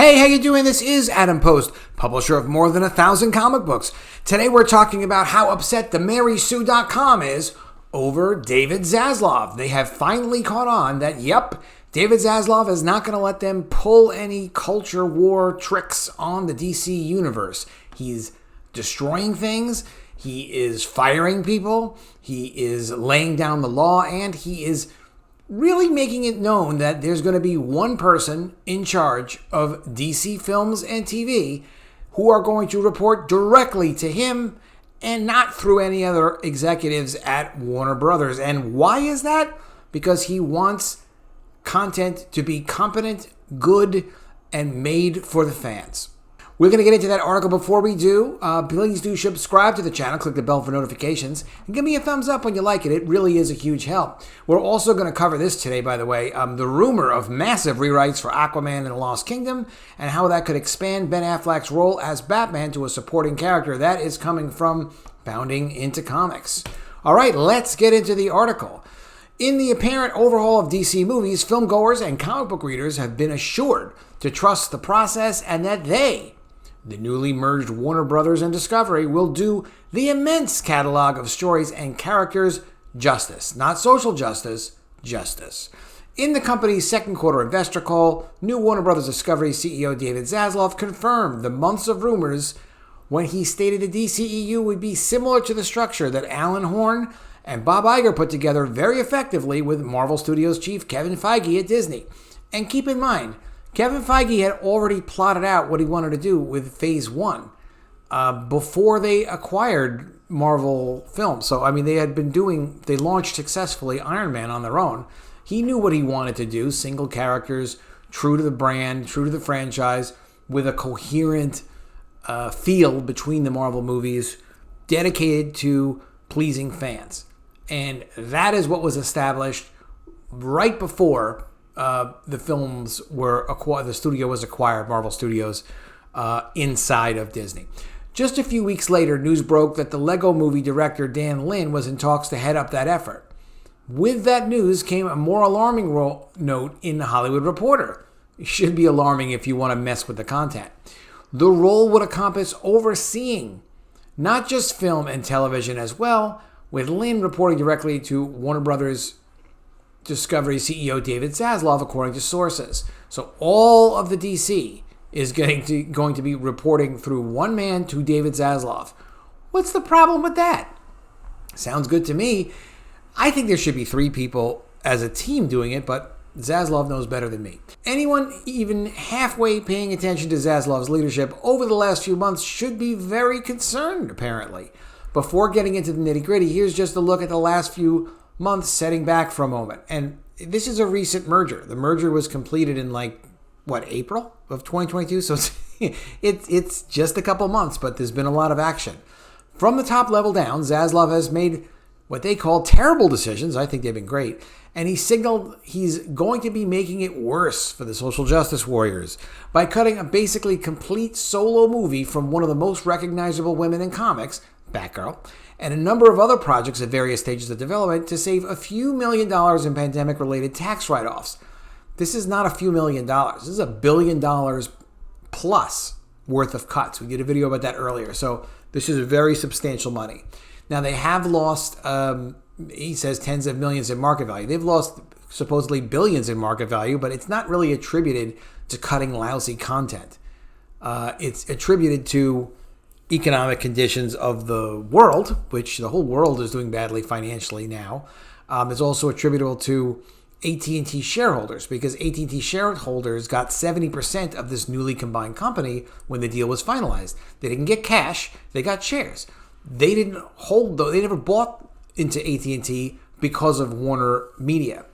Hey, how you doing? This is Adam Post, publisher of more than 1,000 comic books. Today we're talking about how upset the MarySue.com is over David Zaslav. They have finally caught on that, yep, David Zaslav is not going to let them pull any culture war tricks on the DC universe. He's destroying things, he is firing people, he is laying down the law, and he is really making it known that there's going to be one person in charge of DC films and TV who are going to report directly to him and not through any other executives at Warner Brothers. And why is that? Because he wants content to be competent, good, and made for the fans. We're going to get into that article. Before we do, please do subscribe to the channel, click the bell for notifications, and give me a thumbs up when you like it. It really is a huge help. We're also going to cover this today, by the way, the rumor of massive rewrites for Aquaman and the Lost Kingdom, and how that could expand Ben Affleck's role as Batman to a supporting character. That is coming from Bounding into Comics. All right, let's get into the article. In the apparent overhaul of DC movies, filmgoers and comic book readers have been assured to trust the process and that they, the newly merged Warner Brothers and Discovery, will do the immense catalog of stories and characters justice. Not social justice, justice. In the company's second quarter investor call, new Warner Brothers Discovery CEO David Zaslav confirmed the months of rumors when he stated the DCEU would be similar to the structure that Alan Horn and Bob Iger put together very effectively with Marvel Studios chief Kevin Feige at Disney. And keep in mind, Kevin Feige had already plotted out what he wanted to do with Phase 1 before they acquired Marvel Films. So, I mean, they launched successfully Iron Man on their own. He knew what he wanted to do, single characters, true to the brand, true to the franchise, with a coherent feel between the Marvel movies, dedicated to pleasing fans. And that is what was established right before the films were acquired, the studio was acquired, Marvel Studios, inside of Disney. Just a few weeks later, news broke that the Lego movie director Dan Lin was in talks to head up that effort. With that news came a more alarming note in The Hollywood Reporter. It should be alarming if you want to mess with the content. The role would encompass overseeing not just film and television as well, with Lin reporting directly to Warner Brothers Discovery CEO David Zaslav, according to sources. So all of the DC is going to be reporting through one man to David Zaslav. What's the problem with that? Sounds good to me. I think there should be 3 people as a team doing it, but Zaslav knows better than me. Anyone even halfway paying attention to Zaslav's leadership over the last few months should be very concerned, apparently. Before getting into the nitty-gritty, here's just a look at the last few months, setting back for a moment. And this is a recent merger. The merger was completed in April of 2022? So it's just a couple months, but there's been a lot of action. From the top level down, Zaslav has made what they call terrible decisions. I think they've been great. And he signaled he's going to be making it worse for the social justice warriors by cutting a basically complete solo movie from one of the most recognizable women in comics, Batgirl, and a number of other projects at various stages of development to save a few $1 million in pandemic-related tax write-offs. This is not a few $1 million. This is $1 billion plus worth of cuts. We did a video about that earlier. So this is very substantial money. Now, they have lost, he says, tens of millions in market value. They've lost supposedly billions in market value, but it's not really attributed to cutting lousy content. It's attributed to economic conditions of the world, which the whole world is doing badly financially now. It's also attributable to AT&T shareholders, because AT&T shareholders got 70% of this newly combined company when the deal was finalized. They didn't get cash, they got shares. They didn't hold, they never bought into AT&T because of Warner Media.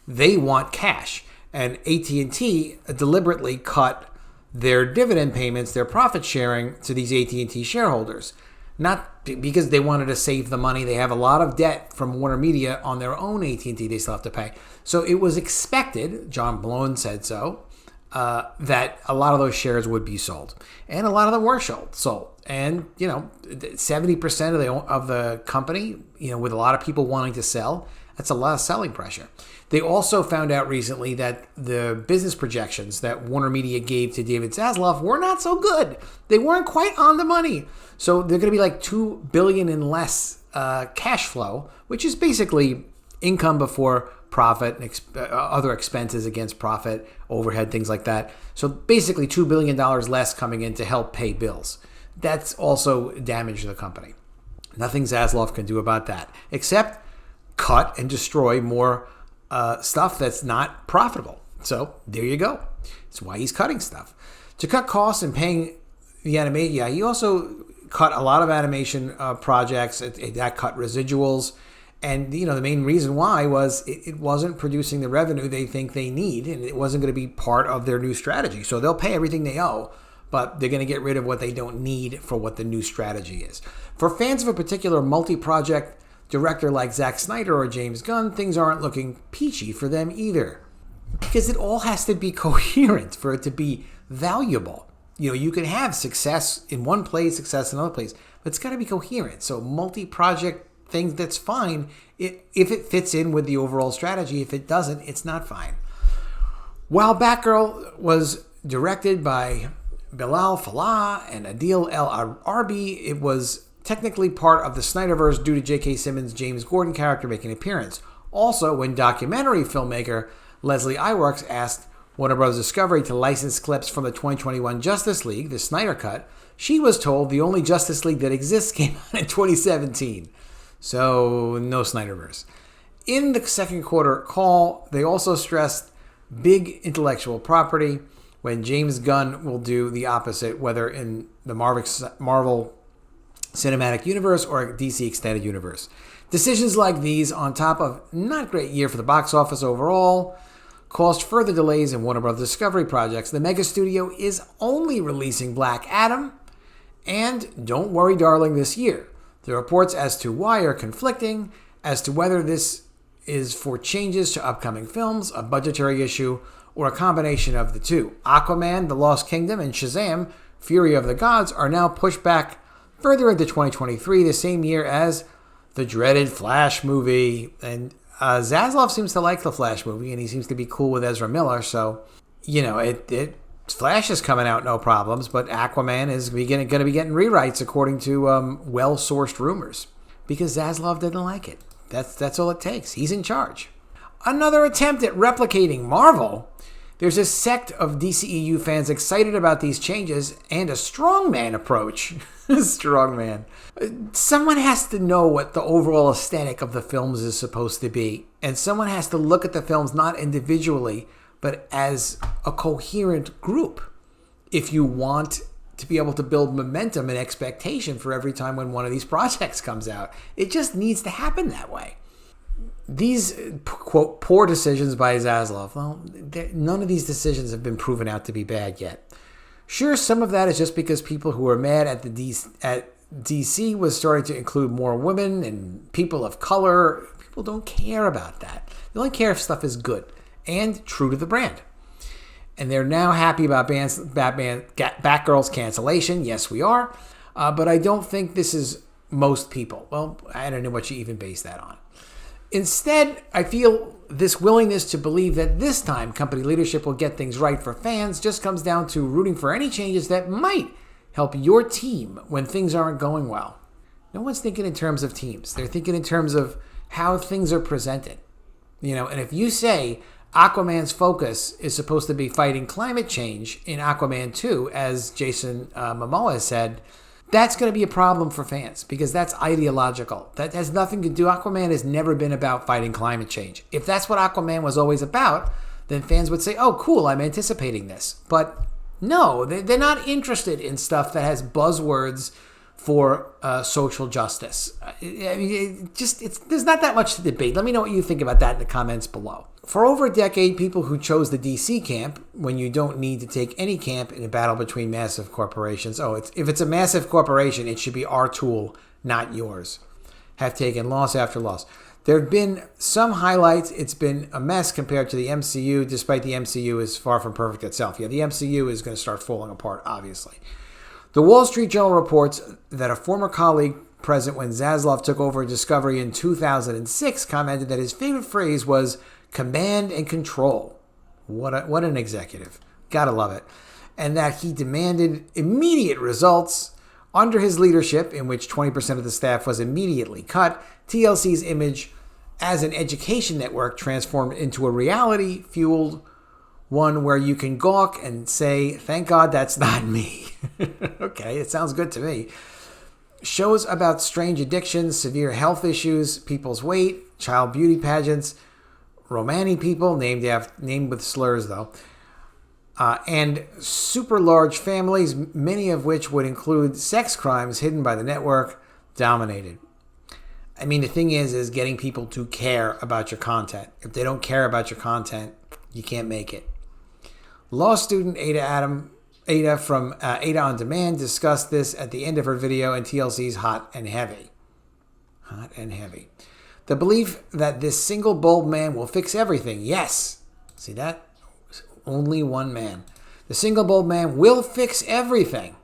They want cash, and AT&T deliberately cut their dividend payments, their profit sharing to these AT&T shareholders. Not because they wanted to save the money. They have a lot of debt from Warner Media on their own AT&T they still have to pay. So it was expected, John Blown said so, that a lot of those shares would be sold. And a lot of them were sold. And, 70% of the company, with a lot of people wanting to sell, That's a lot of selling pressure. They also found out recently that the business projections that Warner Media gave to David Zaslav were not so good. They weren't quite on the money. So they're going to be like $2 billion in less cash flow, which is basically income before profit and other expenses against profit, overhead, things like that. So basically $2 billion less coming in to help pay bills. That's also damage to the company. Nothing Zaslav can do about that, except cut and destroy more stuff that's not profitable. So there you go. That's why he's cutting stuff. To cut costs and paying the animation, yeah, he also cut a lot of animation projects. That cut residuals. And, the main reason why was it wasn't producing the revenue they think they need, and it wasn't going to be part of their new strategy. So they'll pay everything they owe, but they're going to get rid of what they don't need for what the new strategy is. For fans of a particular multi-project director like Zack Snyder or James Gunn, things aren't looking peachy for them either. Because it all has to be coherent for it to be valuable. You can have success in one place, success in another place, but it's got to be coherent. So multi-project things, that's fine if it fits in with the overall strategy. If it doesn't, it's not fine. While Batgirl was directed by Bilal Fallah and Adil El Arbi, it was technically part of the Snyderverse due to J.K. Simmons' James Gordon character making an appearance. Also, when documentary filmmaker Leslie Iwerks asked Warner Bros. Discovery to license clips from the 2021 Justice League, the Snyder Cut, she was told the only Justice League that exists came out in 2017. So, no Snyderverse. In the second quarter call, they also stressed big intellectual property, when James Gunn will do the opposite, whether in the Marvel Cinematic Universe or DC Extended Universe. Decisions like these, on top of not great year for the box office overall, caused further delays in Warner Bros. Discovery projects. The mega studio is only releasing Black Adam and Don't Worry Darling this year. The reports as to why are conflicting, as to whether this is for changes to upcoming films, a budgetary issue, or a combination of the two. Aquaman, The Lost Kingdom, and Shazam, Fury of the Gods are now pushed back further into 2023, the same year as the dreaded Flash movie. And Zaslav seems to like the Flash movie, and he seems to be cool with Ezra Miller, so, Flash is coming out no problems, but Aquaman is going to be getting rewrites according to well-sourced rumors, because Zaslav didn't like it. That's all it takes. He's in charge. Another attempt at replicating Marvel. There's a sect of DCEU fans excited about these changes and a strongman approach. Strongman. Someone has to know what the overall aesthetic of the films is supposed to be, and someone has to look at the films not individually, but as a coherent group, if you want to be able to build momentum and expectation for every time when one of these projects comes out. It just needs to happen that way. These, quote, poor decisions by Zaslav, well, none of these decisions have been proven out to be bad yet. Sure, some of that is just because people who are mad at DC was starting to include more women and people of color. People don't care about that. They only care if stuff is good and true to the brand. And they're now happy about Batgirl's cancellation. Yes, we are. But I don't think this is most people. Well, I don't know what you even base that on. Instead, I feel this willingness to believe that this time company leadership will get things right for fans just comes down to rooting for any changes that might help your team when things aren't going well. No one's thinking in terms of teams. They're thinking in terms of how things are presented. And if you say Aquaman's focus is supposed to be fighting climate change in Aquaman 2, as Jason Momoa has said, that's going to be a problem for fans because that's ideological. That has nothing to do. Aquaman has never been about fighting climate change. If that's what Aquaman was always about, then fans would say, oh, cool, I'm anticipating this. But no, they're not interested in stuff that has buzzwords for social justice. There's not that much to debate. Let me know what you think about that in the comments below. For over a decade, people who chose the DC camp, when you don't need to take any camp in a battle between massive corporations, if it's a massive corporation, it should be our tool, not yours, have taken loss after loss. There have been some highlights. It's been a mess compared to the MCU, despite the MCU is far from perfect itself. Yeah, the MCU is going to start falling apart, obviously. The Wall Street Journal reports that a former colleague present when Zaslav took over Discovery in 2006 commented that his favorite phrase was command and control. What an executive. Gotta love it. And that he demanded immediate results. Under his leadership, in which 20% of the staff was immediately cut, TLC's image as an education network transformed into a reality-fueled one where you can gawk and say, thank God that's not me. Okay, it sounds good to me. Shows about strange addictions, severe health issues, people's weight, child beauty pageants, Romani people, named with slurs though, and super large families, many of which would include sex crimes hidden by the network, dominated. I mean, the thing is getting people to care about your content. If they don't care about your content, you can't make it. Law student Ada from Ada On Demand discussed this at the end of her video in TLC's Hot and Heavy. Hot and Heavy. The belief that this single bold man will fix everything. Yes. See that? Only one man. The single bold man will fix everything.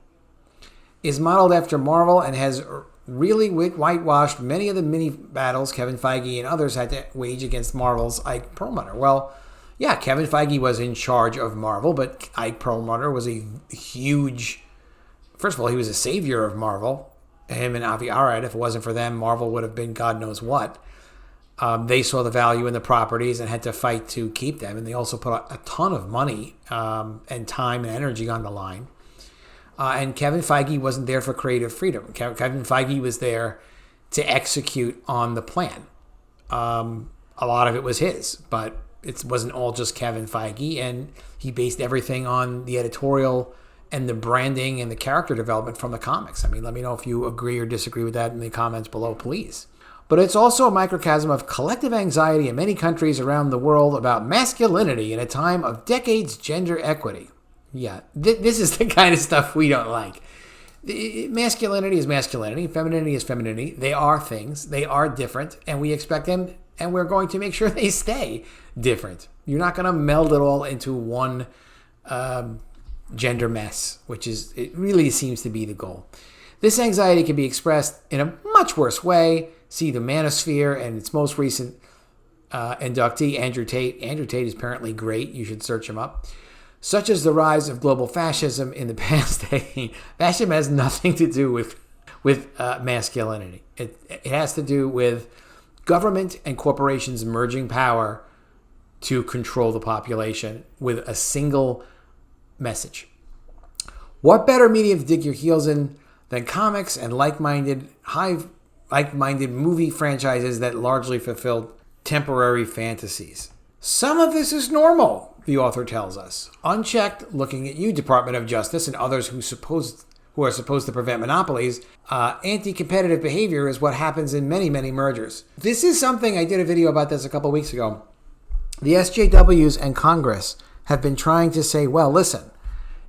Is modeled after Marvel and has really whitewashed many of the mini battles Kevin Feige and others had to wage against Marvel's Ike Perlmutter. Well, yeah, Kevin Feige was in charge of Marvel, but Ike Perlmutter was a huge... First of all, he was a savior of Marvel. Him and Avi Arad. If it wasn't for them, Marvel would have been God knows what. They saw the value in the properties and had to fight to keep them. And they also put a ton of money and time and energy on the line. And Kevin Feige wasn't there for creative freedom. Kevin Feige was there to execute on the plan. A lot of it was his, but it wasn't all just Kevin Feige. And he based everything on the editorial and the branding and the character development from the comics. I mean, let me know if you agree or disagree with that in the comments below, please. But it's also a microcosm of collective anxiety in many countries around the world about masculinity in a time of decades gender equity. Yeah, this is the kind of stuff we don't like. Masculinity is masculinity. Femininity is femininity. They are things. They are different. And we expect them, and we're going to make sure they stay different. You're not going to meld it all into one gender mess, it really seems to be the goal. This anxiety can be expressed in a much worse way. See the Manosphere and its most recent inductee, Andrew Tate. Andrew Tate is apparently great. You should search him up. Such as the rise of global fascism in the past decade. Fascism has nothing to do with masculinity. It has to do with government and corporations merging power to control the population with a single message. What better medium to dig your heels in than comics and like-minded movie franchises that largely fulfilled temporary fantasies? Some of this is normal, the author tells us. Unchecked, looking at you, Department of Justice, and others who are supposed to prevent monopolies, anti-competitive behavior is what happens in many, many mergers. This is something, I did a video about this a couple weeks ago. The SJWs and Congress have been trying to say, well, listen,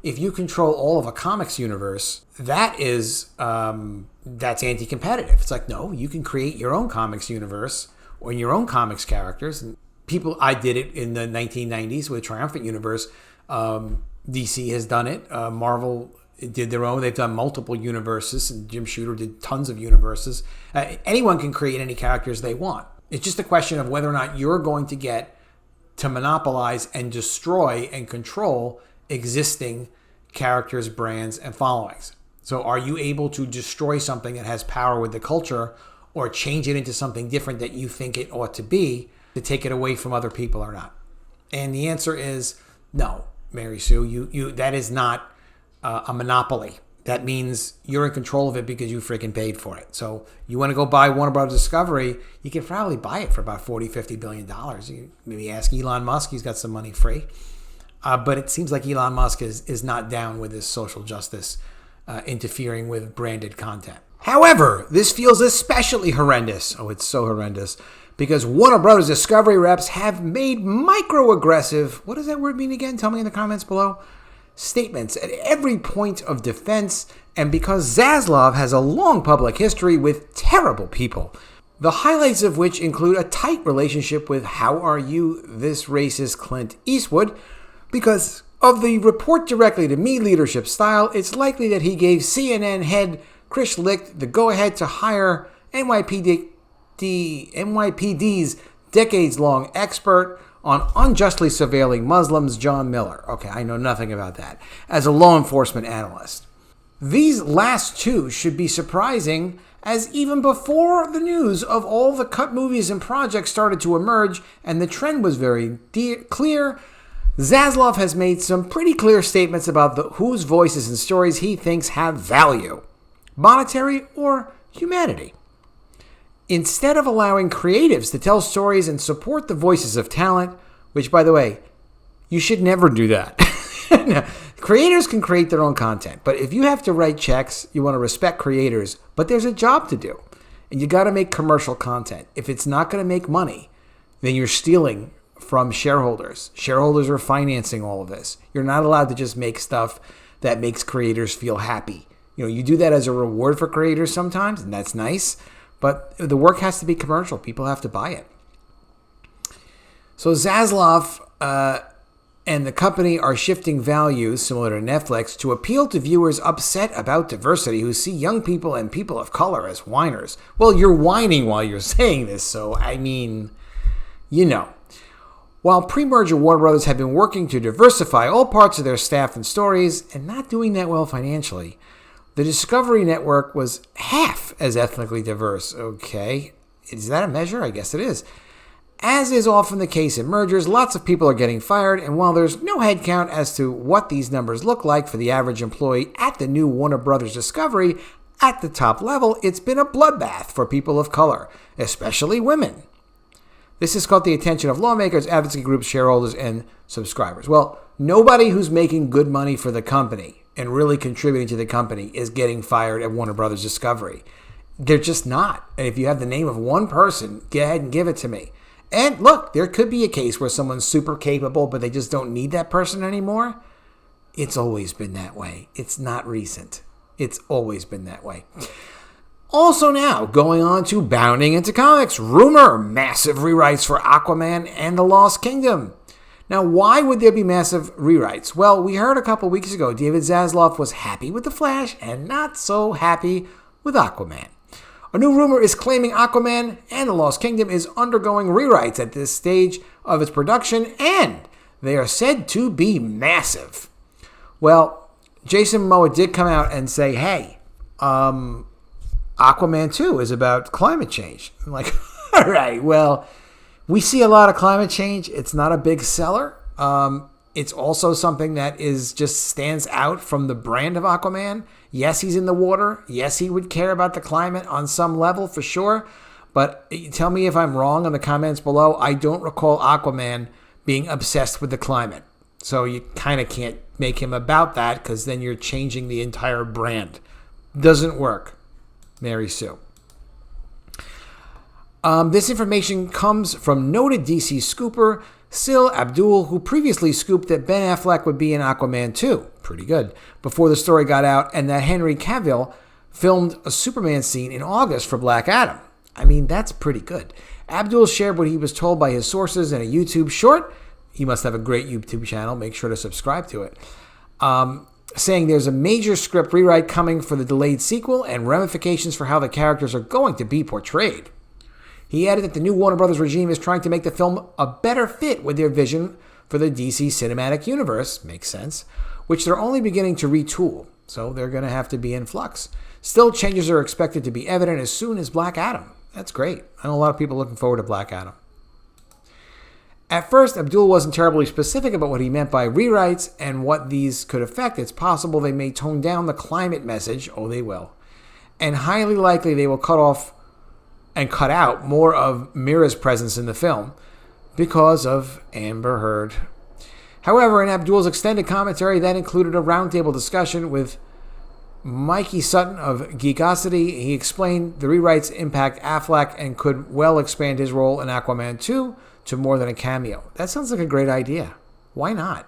if you control all of a comics universe, that's anti-competitive. It's like, no, you can create your own comics universe or your own comics characters. And I did it in the 1990s with Triumphant Universe. DC has done it. Marvel did their own. They've done multiple universes, and Jim Shooter did tons of universes. Anyone can create any characters they want. It's just a question of whether or not you're going to get to monopolize and destroy and control existing characters, brands, and followings. So are you able to destroy something that has power with the culture or change it into something different that you think it ought to be to take it away from other people or not? And the answer is no, Mary Sue. You that is not a monopoly. That means you're in control of it because you freaking paid for it. So you want to go buy Warner Bros. Discovery, you can probably buy it for about $40-50 billion. You maybe ask Elon Musk. He's got some money free. But it seems like Elon Musk is not down with this social justice interfering with branded content. However, this feels especially horrendous. Oh, it's so horrendous. Because Warner Bros. Discovery reps have made microaggressive, what does that word mean again? Tell me in the comments below. Statements at every point of defense, and because Zaslav has a long public history with terrible people, the highlights of which include a tight relationship with How Are You, This Racist Clint Eastwood, because Of the report directly to me leadership style, it's likely that he gave CNN head Chris Licht the go-ahead to hire NYPD's decades-long expert on unjustly surveilling Muslims, John Miller. Okay, I know nothing about that. As a law enforcement analyst. These last two should be surprising, as even before the news of all the cut movies and projects started to emerge and the trend was very clear, Zaslav has made some pretty clear statements about whose voices and stories he thinks have value, monetary or humanity. Instead of allowing creatives to tell stories and support the voices of talent, which, by the way, you should never do that. No, creators can create their own content, but if you have to write checks, you want to respect creators, but there's a job to do, and you got to make commercial content. If it's not going to make money, then you're stealing from shareholders. Shareholders are financing all of this. You're not allowed to just make stuff that makes creators feel happy. You do that as a reward for creators sometimes, and that's nice, but the work has to be commercial. People have to buy it. So Zaslav and the company are shifting values, similar to Netflix, to appeal to viewers upset about diversity who see young people and people of color as whiners. Well, you're whining while you're saying this, so I mean, While pre-merger Warner Brothers had been working to diversify all parts of their staff and stories, and not doing that well financially, the Discovery Network was half as ethnically diverse. Okay, is that a measure? I guess it is. As is often the case in mergers, lots of people are getting fired, and while there's no headcount as to what these numbers look like for the average employee at the new Warner Brothers Discovery, at the top level, it's been a bloodbath for people of color, especially women. This has caught the attention of lawmakers, advocacy groups, shareholders, and subscribers. Well, nobody who's making good money for the company and really contributing to the company is getting fired at Warner Brothers Discovery. They're just not. And if you have the name of one person, go ahead and give it to me. And look, there could be a case where someone's super capable, but they just don't need that person anymore. It's always been that way. It's not recent. It's always been that way. Also now, going on to bounding into comics, rumor, massive rewrites for Aquaman and the Lost Kingdom. Now, why would there be massive rewrites? Well, we heard a couple weeks ago David Zaslav was happy with The Flash and not so happy with Aquaman. A new rumor is claiming Aquaman and the Lost Kingdom is undergoing rewrites at this stage of its production, and they are said to be massive. Well, Jason Momoa did come out and say, hey, Aquaman 2 is about climate change. I'm like, all right, well, we see a lot of climate change. It's not a big seller. It's also something that just stands out from the brand of Aquaman. Yes, he's in the water. Yes, he would care about the climate on some level for sure. But tell me if I'm wrong in the comments below. I don't recall Aquaman being obsessed with the climate. So you kind of can't make him about that because then you're changing the entire brand. Doesn't work. Mary Sue. This information comes from noted DC scooper Sil Abdul, who previously scooped that Ben Affleck would be in Aquaman 2. Pretty good. Before the story got out, and that Henry Cavill filmed a Superman scene in August for Black Adam. I mean, that's pretty good. Abdul shared what he was told by his sources in a YouTube short. He must have a great YouTube channel. Make sure to subscribe to it. Saying there's a major script rewrite coming for the delayed sequel and ramifications for how the characters are going to be portrayed. He added that the new Warner Brothers regime is trying to make the film a better fit with their vision for the DC cinematic universe, makes sense, which they're only beginning to retool, so they're going to have to be in flux. Still, changes are expected to be evident as soon as Black Adam. That's great. I know a lot of people looking forward to Black Adam. At first, Abdul wasn't terribly specific about what he meant by rewrites and what these could affect. It's possible they may tone down the climate message. Oh, they will. And highly likely they will cut out more of Mira's presence in the film because of Amber Heard. However, in Abdul's extended commentary, that included a roundtable discussion with Mikey Sutton of Geekosity. He explained the rewrites impact Affleck and could well expand his role in Aquaman 2 to more than a cameo. That sounds like a great idea. Why not?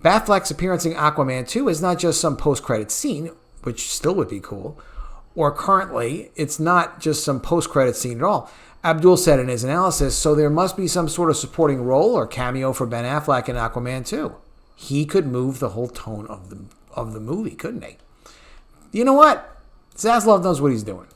Affleck's appearance in Aquaman 2 is not just some post-credit scene, which still would be cool, or currently, it's not just some post-credit scene at all. Abdul said in his analysis, so there must be some sort of supporting role or cameo for Ben Affleck in Aquaman 2. he could move the whole tone of the movie, couldn't he? You know what? Zaslav knows what he's doing.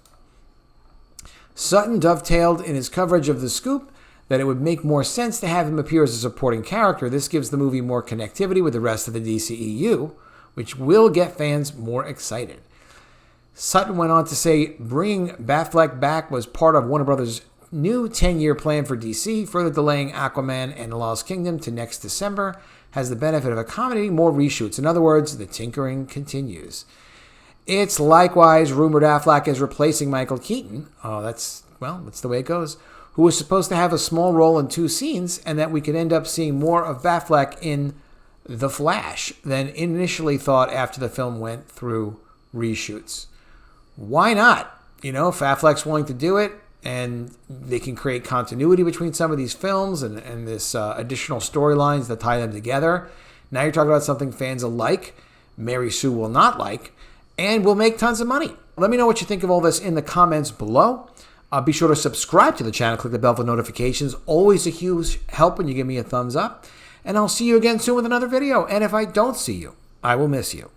Sutton dovetailed in his coverage of The Scoop that it would make more sense to have him appear as a supporting character. This gives the movie more connectivity with the rest of the DCEU, which will get fans more excited. Sutton went on to say bringing Affleck back was part of Warner Brothers' new 10-year plan for DC, further delaying Aquaman and the Lost Kingdom to next December has the benefit of accommodating more reshoots. In other words, the tinkering continues. It's likewise rumored Affleck is replacing Michael Keaton. Oh, that's the way it goes. Who was supposed to have a small role in 2 scenes, and that we could end up seeing more of Affleck in The Flash than initially thought after the film went through reshoots. Why not? If Affleck's willing to do it, and they can create continuity between some of these films and this additional storylines that tie them together. Now you're talking about something fans will like, Mary Sue will not like, and will make tons of money. Let me know what you think of all this in the comments below. Be sure to subscribe to the channel, click the bell for notifications. Always a huge help when you give me a thumbs up. And I'll see you again soon with another video. And if I don't see you, I will miss you.